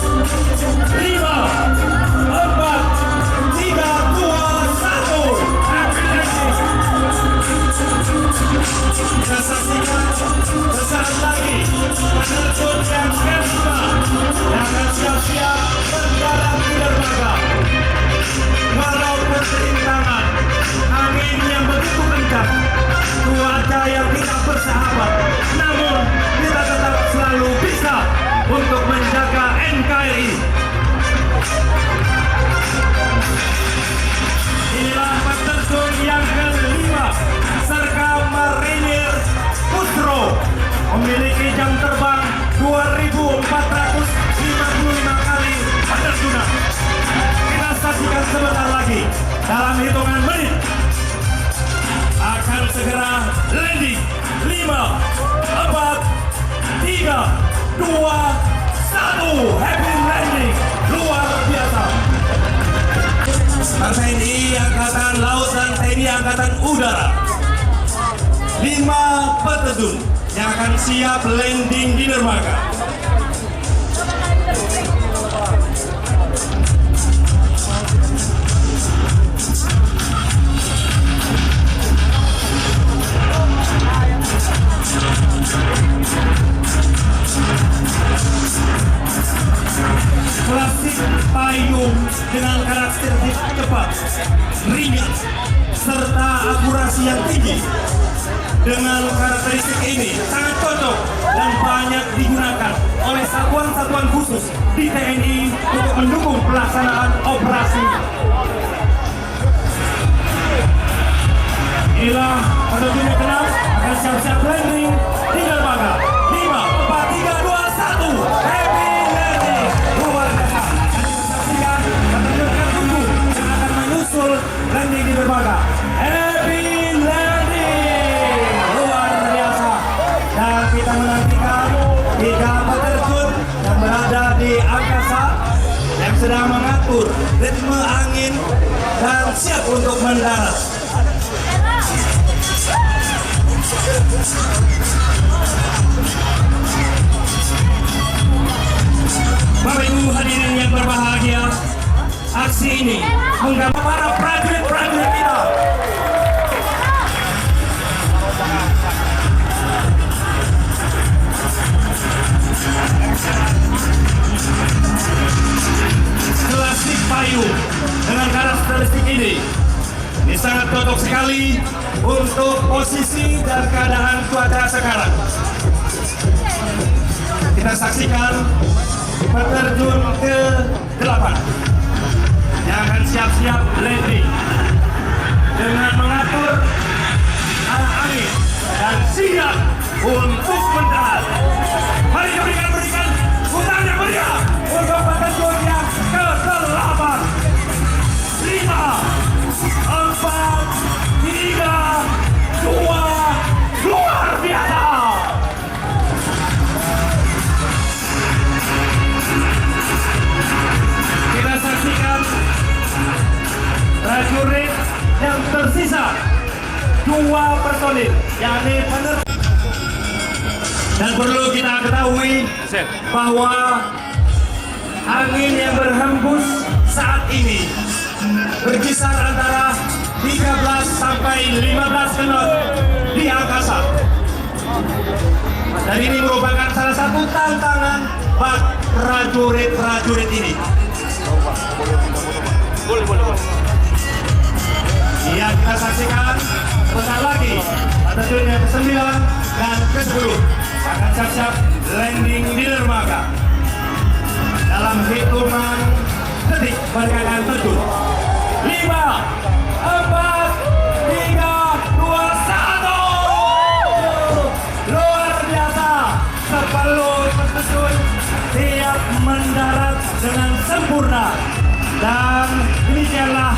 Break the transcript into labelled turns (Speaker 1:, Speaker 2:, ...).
Speaker 1: 5, 4, 3, 2, 1. Happy landing. Kita saksikan sesaat lagi penerjun yang kelima yang akan siap-siap mendarat di dermaga. Walaupun rintangan, angin yang begitu kencang, cuaca yang tidak bersahabat, namun kita tetap selalu bisa untuk menjaga NKRI. Inilah penerjun yang kelima, Serka Marinir Putro, memiliki jam terbang 2.455 kali penerjunan. Kita saksikan sebentar lagi, dalam hitungan menit akan segera landing. 5, 4, 3, 2, 1. Happy landing. Luar biasa. TNI Angkatan Laut dan TNI Angkatan Udara, 5 peterjun yang akan siap landing di dermaga. Klasik payung dengan karakteristik cepat, ringan, serta akurasi yang tinggi. Dengan karakteristik ini sangat cocok dan banyak digunakan oleh satuan-satuan khusus di TNI untuk mendukung pelaksanaan operasi. Inilah penerjun yang ke-6 akan siap-siap landing di dermaga. 5, 4, 3, 2, 1. Happy landing. Luar biasa. Saksikan penerjun yang tunggu yang akan menyusul landing di dermaga. Happy landing. Luar biasa. Dan kita menantikan 3 peterjun yang berada di angkasa yang sedang mengatur ritme angin dan siap untuk mendarat. Bapak Ibu hadirin yang berbahagia, aksi ini menggambarkan para prajurit-prajurit kita. Klasik payung dengan karakteristik ini sangat cocok sekali untuk posisi dan keadaan cuaca sekarang. Kita saksikan peterjun ke-8 yang akan siap-siap landing dengan mengatur arah angin dan siap untuk mendarat. Mari kita berikan hutan yang meriah untuk peterjun yang ke-8. 5, 4, 3, 2, luar biasa. Kita saksikan prajurit yang tersisa 2 personil, yakni penerjun. Dan perlu kita ketahui bahwa angin yang berhembus saat ini berkisar antara 13 sampai 15 knot di angkasa. Dan ini merupakan salah satu tantangan buat prajurit-prajurit ini. Boleh. Iya, kita saksikan sebentar lagi peterjun yang ke-9 dan ke-10 akan siap-siap landing di dermaga. Dalam hitungan detik mereka akan terjun. 5, 4, 3, 2, 1. Luar biasa. Sebelum peterjun siap mendarat dengan sempurna. Dan demikianlah